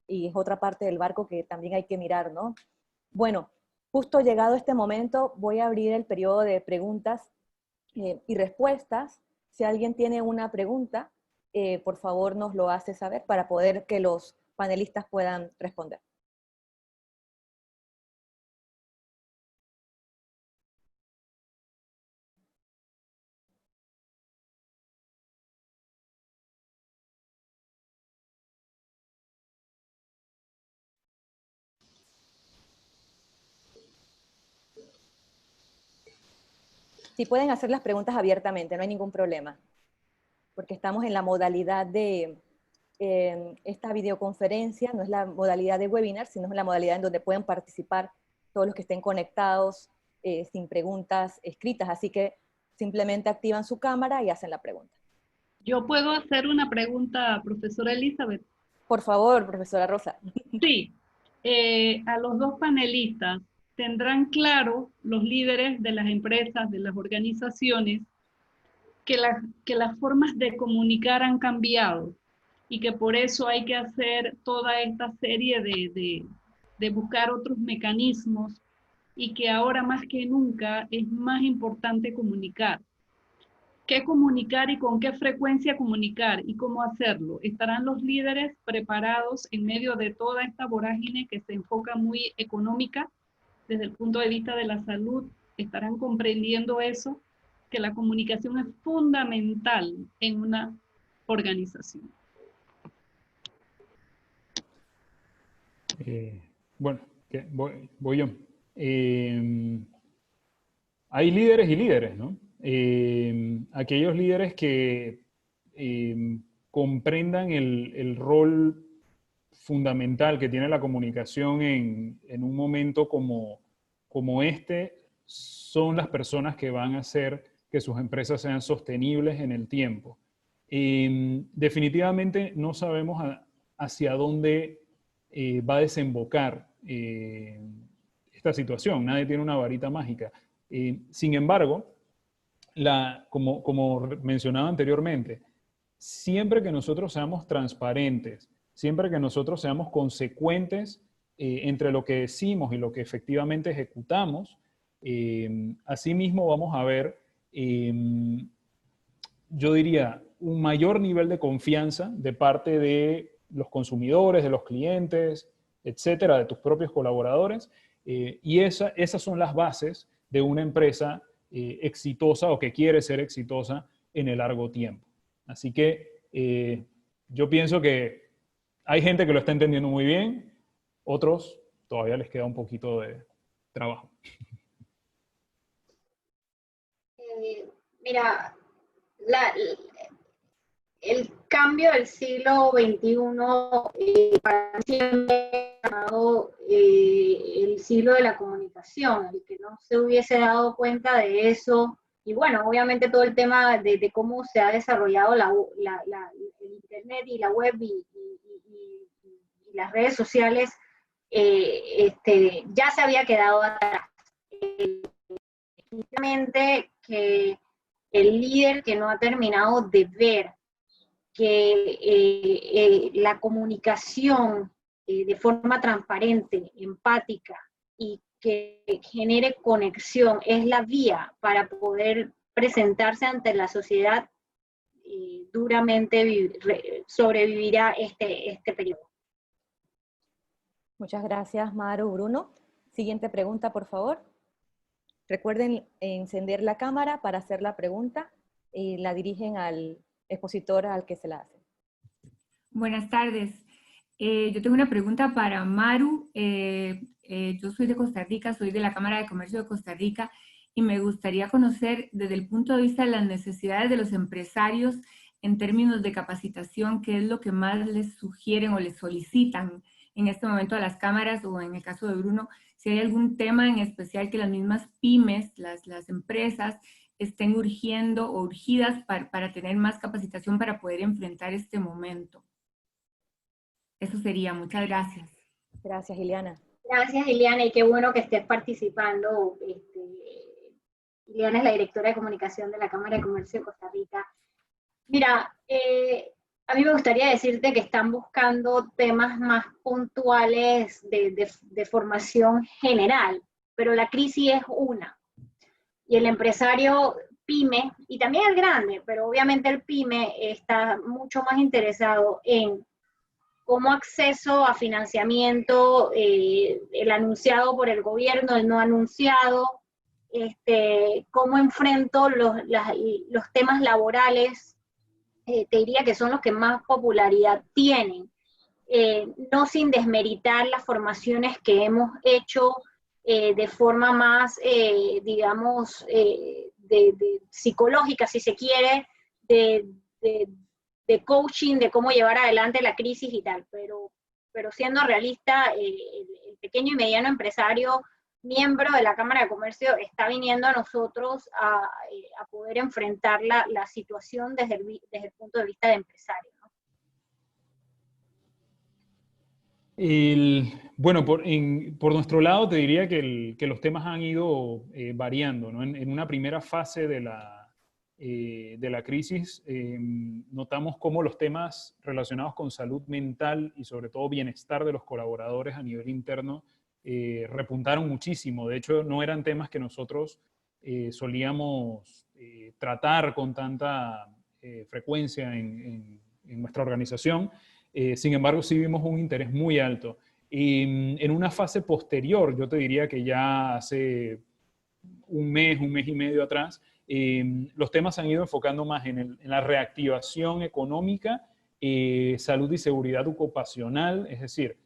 y es otra parte del barco que también hay que mirar, ¿no? Bueno, justo llegado este momento, voy a abrir el periodo de preguntas y respuestas. Si alguien tiene una pregunta, por favor nos lo hace saber para poder que los panelistas puedan responder. Sí, pueden hacer las preguntas abiertamente, no hay ningún problema, porque estamos en la modalidad de esta videoconferencia, no es la modalidad de webinar, sino es la modalidad en donde pueden participar todos los que estén conectados sin preguntas escritas, así que simplemente activan su cámara y hacen la pregunta. ¿Yo puedo hacer una pregunta, profesora Elizabeth? Por favor, profesora Rosa. Sí, a los dos panelistas, ¿tendrán claro los líderes de las empresas, de las organizaciones, que las formas de comunicar han cambiado y que por eso hay que hacer toda esta serie de buscar otros mecanismos y que ahora más que nunca es más importante comunicar? qué comunicar y con qué frecuencia comunicar y cómo hacerlo. ¿Estarán los líderes preparados en medio de toda esta vorágine que se enfoca muy económica desde el punto de vista de la salud? ¿Estarán comprendiendo eso? Que la comunicación es fundamental en una organización. Bueno, voy yo. Hay líderes y líderes, ¿no? Aquellos líderes que comprendan el rol fundamental que tiene la comunicación en un momento como este, son las personas que van a hacer que sus empresas sean sostenibles en el tiempo. Definitivamente no sabemos hacia dónde va a desembocar esta situación. Nadie tiene una varita mágica. Sin embargo, como mencionaba anteriormente, siempre que nosotros seamos transparentes, siempre que nosotros seamos consecuentes entre lo que decimos y lo que efectivamente ejecutamos, asimismo vamos a ver, yo diría, un mayor nivel de confianza de parte de los consumidores, de los clientes, etcétera, de tus propios colaboradores, y esas son las bases de una empresa exitosa o que quiere ser exitosa en el largo tiempo. Así que yo pienso que hay gente que lo está entendiendo muy bien, otros todavía les queda un poquito de trabajo. Mira, el cambio del siglo XXI para siempre ha llamado el siglo de la comunicación, el que no se hubiese dado cuenta de eso, y bueno, obviamente todo el tema de cómo se ha desarrollado el Internet y la web y las redes sociales, ya se había quedado atrás. Definitivamente que el líder que no ha terminado de ver que la comunicación de forma transparente, empática y que genere conexión es la vía para poder presentarse ante la sociedad, duramente sobrevivirá este periodo. Muchas gracias, Maru. Bruno, siguiente pregunta, por favor. Recuerden encender la cámara para hacer la pregunta y la dirigen al expositor al que se la hace. Buenas tardes. Yo tengo una pregunta para Maru. Yo soy de Costa Rica, soy de la Cámara de Comercio de Costa Rica y me gustaría conocer desde el punto de vista de las necesidades de los empresarios en términos de capacitación, qué es lo que más les sugieren o les solicitan en este momento a las cámaras, o en el caso de Bruno, si hay algún tema en especial que las mismas pymes, las empresas, estén urgiendo o urgidas para tener más capacitación para poder enfrentar este momento. Eso sería. Muchas gracias. Gracias, Ileana. Gracias, Ileana, y qué bueno que estés participando. Ileana es la directora de comunicación de la Cámara de Comercio de Costa Rica. Mira, a mí me gustaría decirte que están buscando temas más puntuales de formación general, pero la crisis es una. Y el empresario pyme, y también el grande, pero obviamente el pyme está mucho más interesado en cómo acceso a financiamiento, el anunciado por el gobierno, el no anunciado, cómo enfrento los temas laborales, te diría que son los que más popularidad tienen, no sin desmeritar las formaciones que hemos hecho de forma más, digamos, de psicológica, si se quiere, de coaching, de cómo llevar adelante la crisis y tal, pero siendo realista, el pequeño y mediano empresario, miembro de la Cámara de Comercio, está viniendo a nosotros a poder enfrentar la situación desde el punto de vista de empresario, ¿no? Bueno, por nuestro lado te diría que los temas han ido variando, ¿no? En una primera fase de la crisis, notamos cómo los temas relacionados con salud mental y sobre todo bienestar de los colaboradores a nivel interno repuntaron muchísimo. De hecho, no eran temas que nosotros solíamos tratar con tanta frecuencia en nuestra organización. Sin embargo, sí vimos un interés muy alto. Y en una fase posterior, yo te diría que ya hace un mes y medio atrás, los temas se han ido enfocando más en la reactivación económica, salud y seguridad ocupacional, es decir,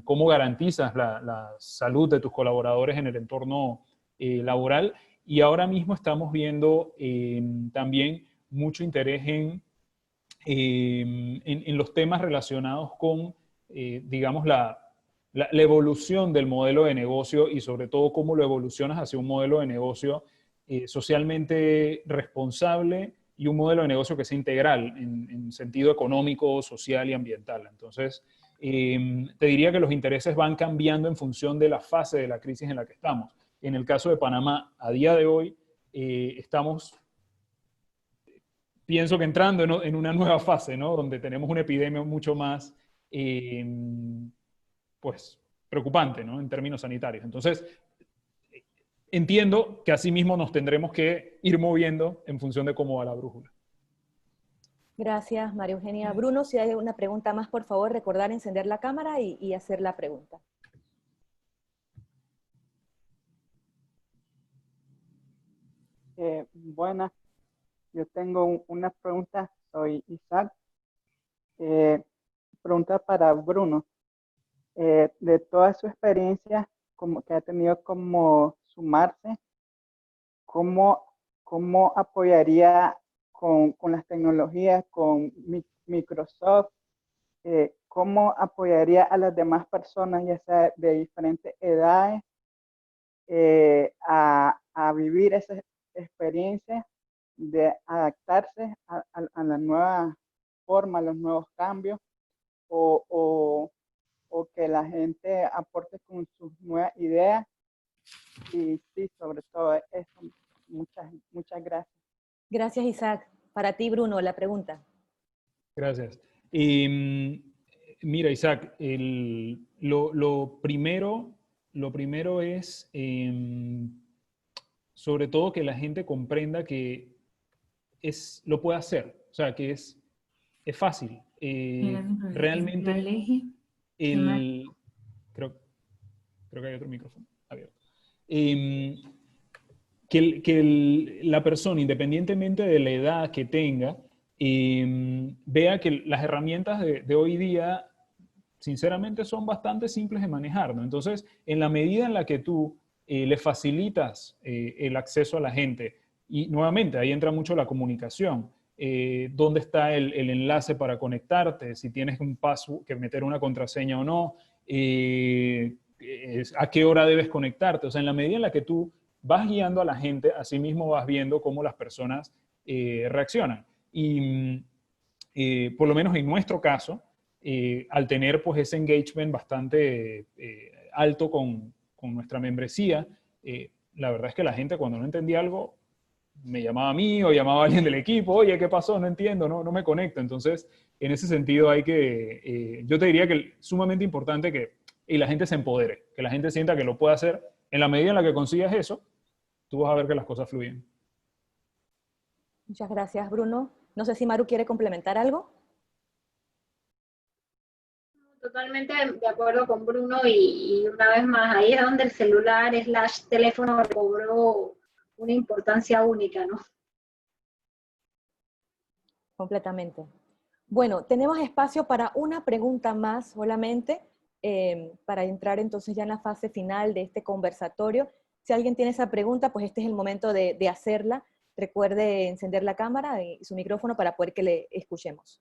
cómo garantizas la salud de tus colaboradores en el entorno laboral. Y ahora mismo estamos viendo también mucho interés en los temas relacionados con, digamos, la evolución del modelo de negocio y sobre todo cómo lo evolucionas hacia un modelo de negocio socialmente responsable y un modelo de negocio que sea integral en sentido económico, social y ambiental. Entonces, te diría que los intereses van cambiando en función de la fase de la crisis en la que estamos. En el caso de Panamá, a día de hoy, estamos, pienso que entrando en una nueva fase, ¿no? Donde tenemos una epidemia mucho más, pues, preocupante, ¿no? En términos sanitarios. Entonces, entiendo que así mismo nos tendremos que ir moviendo en función de cómo va la brújula. Gracias, María Eugenia. Bruno, si hay una pregunta más, por favor, recordar encender la cámara y hacer la pregunta. Buenas, yo tengo una pregunta, soy Isaac. Pregunta para Bruno. De toda su experiencia como que ha tenido como sumarse, ¿cómo apoyaría con las tecnologías, con Microsoft? ¿Cómo apoyaría a las demás personas, ya sea de diferentes edades, a vivir esa experiencia de adaptarse a la nueva forma, a los nuevos cambios, o que la gente aporte con sus nuevas ideas? Y sí, sobre todo eso. Muchas gracias. Gracias, Isaac. Para ti, Bruno, la pregunta. Gracias. Mira, Isaac, lo primero es, sobre todo, que la gente comprenda que lo puede hacer, o sea, que es fácil. Realmente, creo que hay otro micrófono abierto. La persona, independientemente de la edad que tenga, vea que las herramientas de hoy día, sinceramente, son bastante simples de manejar, ¿no? Entonces, en la medida en la que tú le facilitas el acceso a la gente, y nuevamente ahí entra mucho la comunicación, dónde está el enlace para conectarte, si tienes un paso que meter una contraseña o no, a qué hora debes conectarte. O sea, en la medida en la que tú vas guiando a la gente, así mismo vas viendo cómo las personas reaccionan. Y por lo menos en nuestro caso, al tener pues ese engagement bastante alto con nuestra membresía, la verdad es que la gente, cuando no entendía algo, me llamaba a mí o llamaba a alguien del equipo: oye, ¿qué pasó? No entiendo, no me conecto. Entonces, en ese sentido hay que, yo te diría que es sumamente importante que la gente se empodere, que la gente sienta que lo puede hacer. En la medida en la que consigas eso, tú vas a ver que las cosas fluyen. Muchas gracias, Bruno. No sé si Maru quiere complementar algo. Totalmente de acuerdo con Bruno, y una vez más, ahí es donde el celular / teléfono cobró una importancia única, ¿no? Completamente. Bueno, tenemos espacio para una pregunta más solamente, para entrar entonces ya en la fase final de este conversatorio. Si alguien tiene esa pregunta, pues este es el momento de hacerla. Recuerde encender la cámara y su micrófono para poder que le escuchemos.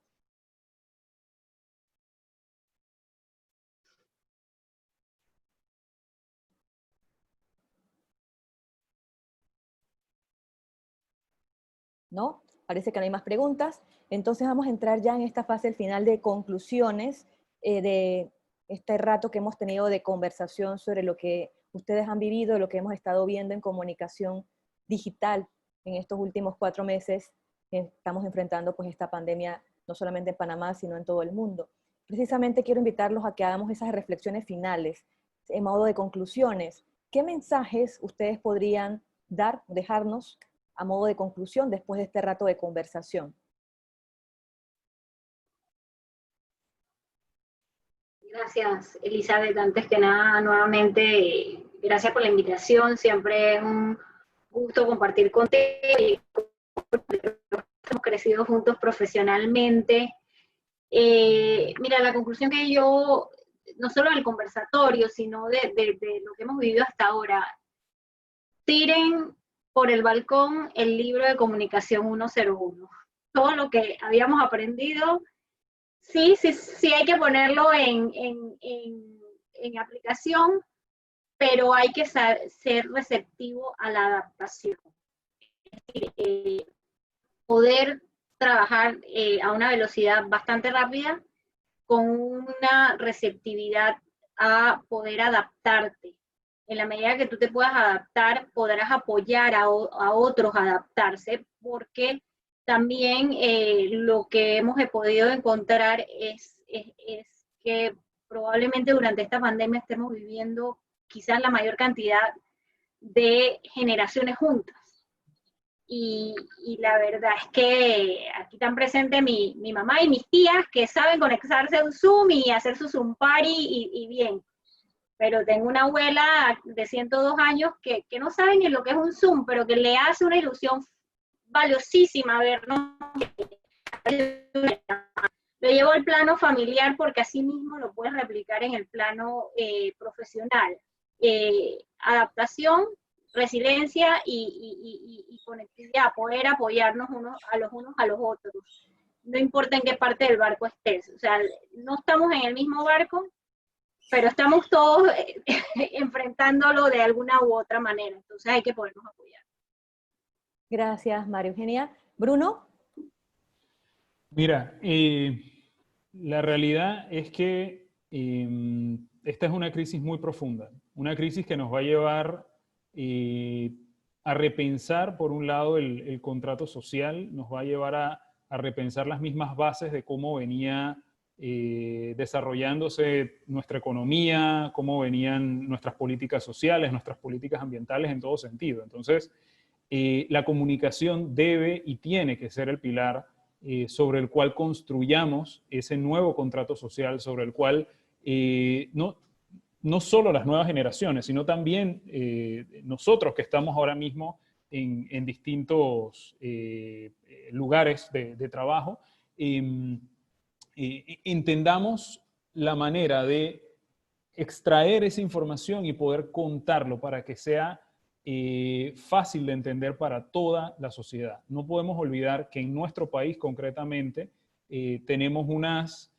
¿No? Parece que no hay más preguntas. Entonces vamos a entrar ya en esta fase final de conclusiones de este rato que hemos tenido de conversación sobre lo que ustedes han vivido, lo que hemos estado viendo en comunicación digital en estos últimos 4 meses. Estamos enfrentando pues esta pandemia no solamente en Panamá, sino en todo el mundo. Precisamente quiero invitarlos a que hagamos esas reflexiones finales, en modo de conclusiones. ¿Qué mensajes ustedes podrían dejarnos a modo de conclusión después de este rato de conversación. Gracias, Elizabeth. Antes que nada, nuevamente, gracias por la invitación. Siempre es un gusto compartir contigo y hemos crecido juntos profesionalmente. Mira, la conclusión que yo, no solo del conversatorio, sino de lo que hemos vivido hasta ahora, tiren por el balcón el libro de comunicación 101. Todo lo que habíamos aprendido, sí hay que ponerlo en aplicación, pero hay que ser receptivo a la adaptación. Poder trabajar a una velocidad bastante rápida, con una receptividad a poder adaptarte. En la medida que tú te puedas adaptar, podrás apoyar a otros a adaptarse, porque también lo que hemos podido encontrar es que probablemente durante esta pandemia estemos viviendo quizás la mayor cantidad de generaciones juntas. Y la verdad es que aquí están presentes mi mamá y mis tías, que saben conectarse a un Zoom y hacer su Zoom party y bien. Pero tengo una abuela de 102 años que no sabe ni lo que es un Zoom, pero que le hace una ilusión valiosísima vernos. Lo llevo al plano familiar porque así mismo lo puedes replicar en el plano profesional. Adaptación, resiliencia y conectividad, poder apoyarnos unos a los otros. No importa en qué parte del barco estés. O sea, no estamos en el mismo barco, pero estamos todos enfrentándolo de alguna u otra manera. Entonces hay que podernos apoyar. Gracias, María Eugenia. Bruno. Mira, la realidad es que esta es una crisis muy profunda, una crisis que nos va a llevar a repensar, por un lado, el contrato social, nos va a llevar a repensar las mismas bases de cómo venía desarrollándose nuestra economía, cómo venían nuestras políticas sociales, nuestras políticas ambientales en todo sentido. Entonces, la comunicación debe y tiene que ser el pilar sobre el cual construyamos ese nuevo contrato social, sobre el cual no solo las nuevas generaciones, sino también nosotros que estamos ahora mismo en distintos lugares de trabajo, entendamos la manera de extraer esa información y poder contarlo para que sea fácil de entender para toda la sociedad. No podemos olvidar que en nuestro país concretamente tenemos unos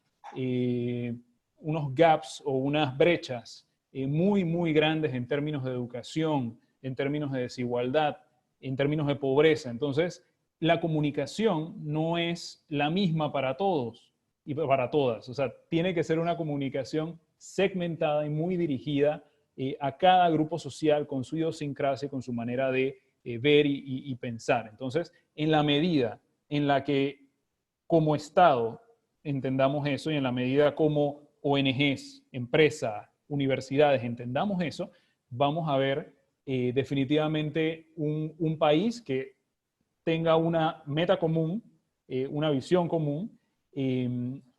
gaps o unas brechas muy, muy grandes en términos de educación, en términos de desigualdad, en términos de pobreza. Entonces, la comunicación no es la misma para todos y para todas. O sea, tiene que ser una comunicación segmentada y muy dirigida a cada grupo social con su idiosincrasia, con su manera de ver y pensar. Entonces, en la medida en la que como Estado entendamos eso y en la medida como ONGs, empresas, universidades entendamos eso, vamos a ver definitivamente un país que tenga una meta común, una visión común,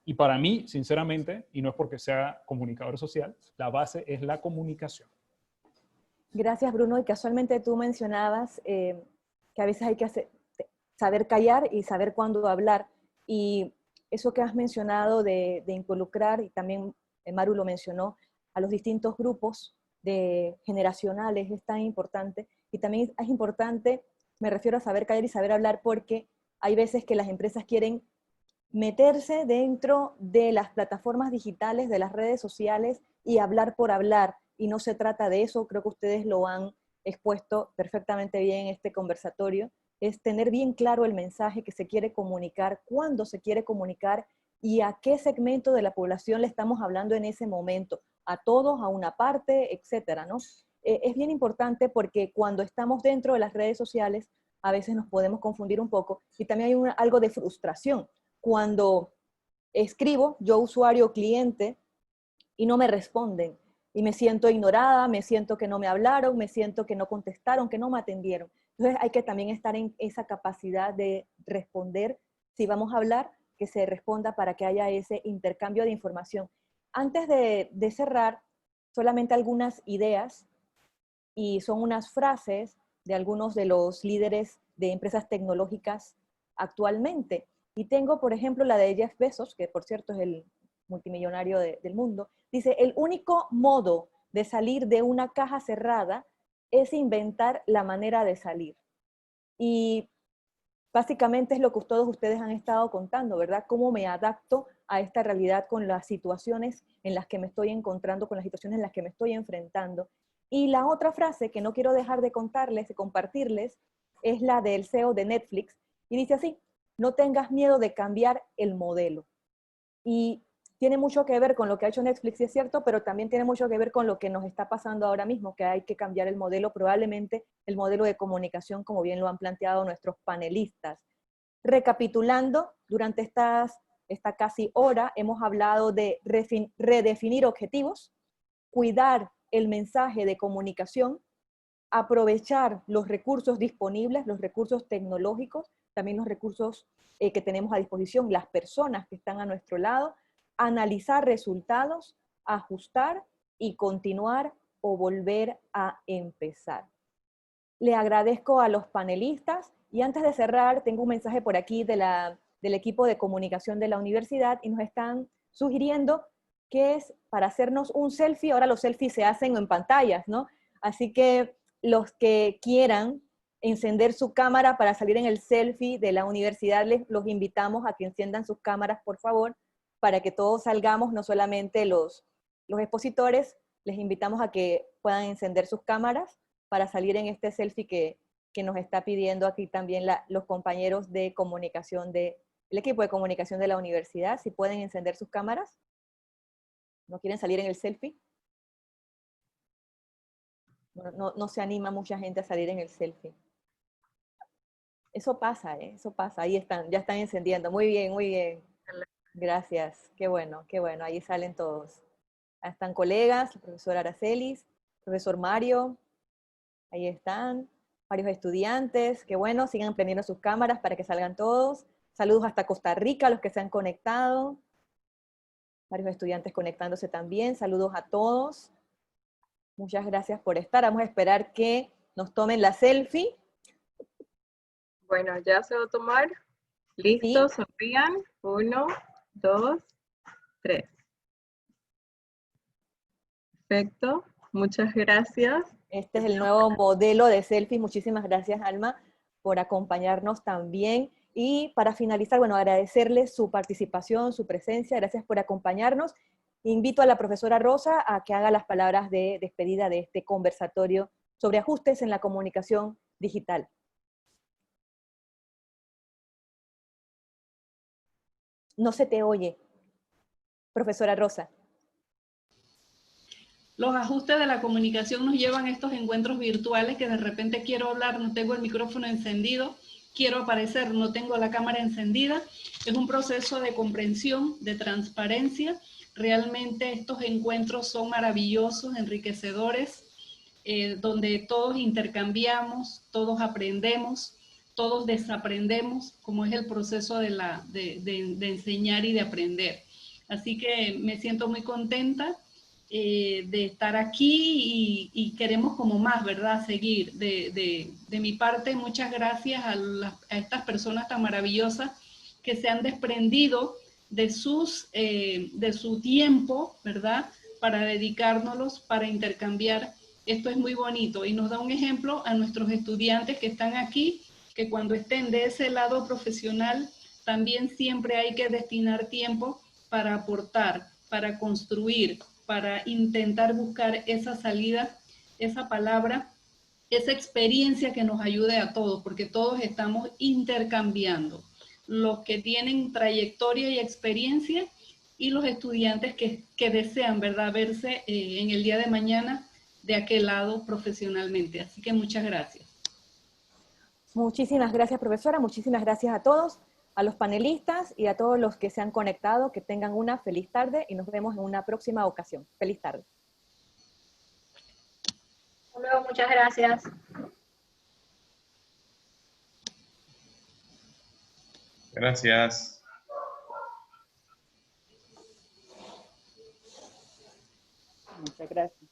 y para mí, sinceramente, y no es porque sea comunicador social, la base es la comunicación. Gracias, Bruno. Y casualmente tú mencionabas que a veces hay que saber callar y saber cuándo hablar. Y eso que has mencionado de involucrar, y también Maru lo mencionó, a los distintos grupos generacionales es tan importante. Y también es importante, me refiero a saber callar y saber hablar, porque hay veces que las empresas quieren meterse dentro de las plataformas digitales, de las redes sociales y hablar por hablar. Y no se trata de eso, creo que ustedes lo han expuesto perfectamente bien en este conversatorio, es tener bien claro el mensaje que se quiere comunicar, cuándo se quiere comunicar y a qué segmento de la población le estamos hablando en ese momento, a todos, a una parte, etcétera, ¿no? Es bien importante porque cuando estamos dentro de las redes sociales, a veces nos podemos confundir un poco y también hay algo de frustración. Cuando escribo, yo usuario, cliente, y no me responden, y me siento ignorada, me siento que no me hablaron, me siento que no contestaron, que no me atendieron. Entonces hay que también estar en esa capacidad de responder. Si vamos a hablar, que se responda para que haya ese intercambio de información. Antes de cerrar, solamente algunas ideas, y son unas frases de algunos de los líderes de empresas tecnológicas actualmente. Y tengo, por ejemplo, la de Jeff Bezos, que por cierto es el multimillonario del mundo. Dice, el único modo de salir de una caja cerrada es inventar la manera de salir. Y básicamente es lo que todos ustedes han estado contando, ¿verdad? Cómo me adapto a esta realidad con las situaciones en las que me estoy encontrando, con las situaciones en las que me estoy enfrentando. Y la otra frase que no quiero dejar de contarles, de compartirles, es la del CEO de Netflix, y dice así, no tengas miedo de cambiar el modelo. Y tiene mucho que ver con lo que ha hecho Netflix, sí es cierto, pero también tiene mucho que ver con lo que nos está pasando ahora mismo, que hay que cambiar el modelo, probablemente el modelo de comunicación, como bien lo han planteado nuestros panelistas. Recapitulando, durante esta casi hora hemos hablado de redefinir objetivos, cuidar el mensaje de comunicación, aprovechar los recursos disponibles, los recursos tecnológicos, también los recursos que tenemos a disposición, las personas que están a nuestro lado, analizar resultados, ajustar y continuar o volver a empezar. Le agradezco a los panelistas y antes de cerrar tengo un mensaje por aquí del equipo de comunicación de la universidad y nos están sugiriendo que es para hacernos un selfie. Ahora los selfies se hacen en pantallas, ¿no? Así que los que quieran encender su cámara para salir en el selfie de la universidad, los invitamos a que enciendan sus cámaras, por favor, para que todos salgamos, no solamente los expositores, les invitamos a que puedan encender sus cámaras para salir en este selfie que nos está pidiendo aquí también los compañeros de comunicación el equipo de comunicación de la universidad. Si pueden encender sus cámaras. ¿No quieren salir en el selfie? No se anima mucha gente a salir en el selfie. Eso pasa, ¿eh? Eso pasa. Ahí están, ya están encendiendo. Muy bien, muy bien. Gracias. Qué bueno, qué bueno. Ahí salen todos. Ahí están colegas, el profesor Aracelis, profesor Mario. Ahí están. Varios estudiantes. Qué bueno, sigan prendiendo sus cámaras para que salgan todos. Saludos hasta Costa Rica, los que se han conectado. Varios estudiantes conectándose también. Saludos a todos. Muchas gracias por estar. Vamos a esperar que nos tomen la selfie. Bueno, ya se va a tomar. Listo, sí. Sonrían. 1, 2, 3. Perfecto. Muchas gracias. Este es el nuevo modelo de selfie. Muchísimas gracias, Alma, por acompañarnos también. Y para finalizar, bueno, agradecerles su participación, su presencia. Gracias por acompañarnos. Invito a la profesora Rosa a que haga las palabras de despedida de este conversatorio sobre ajustes en la comunicación digital. No se te oye, profesora Rosa. Los ajustes de la comunicación nos llevan a estos encuentros virtuales que de repente quiero hablar, no tengo el micrófono encendido, quiero aparecer, no tengo la cámara encendida. Es un proceso de comprensión, de transparencia. Realmente estos encuentros son maravillosos, enriquecedores, donde todos intercambiamos, todos aprendemos, todos desaprendemos, como es el proceso de enseñar y de aprender. Así que me siento muy contenta de estar aquí y queremos como más, ¿verdad? Seguir. De mi parte, muchas gracias a estas personas tan maravillosas que se han desprendido de su tiempo, ¿verdad? Para dedicárnoslos, para intercambiar. Esto es muy bonito y nos da un ejemplo a nuestros estudiantes que están aquí, que cuando estén de ese lado profesional, también siempre hay que destinar tiempo para aportar, para construir, para intentar buscar esa salida, esa palabra, esa experiencia que nos ayude a todos, porque todos estamos intercambiando. Los que tienen trayectoria y experiencia y los estudiantes que desean, ¿verdad?, verse en el día de mañana de aquel lado profesionalmente. Así que muchas gracias. Muchísimas gracias, profesora. Muchísimas gracias a todos, a los panelistas y a todos los que se han conectado. Que tengan una feliz tarde y nos vemos en una próxima ocasión. Feliz tarde. Hasta luego, muchas gracias. Gracias. Muchas gracias.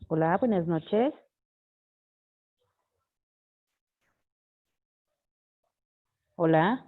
Hola, buenas noches. Hola.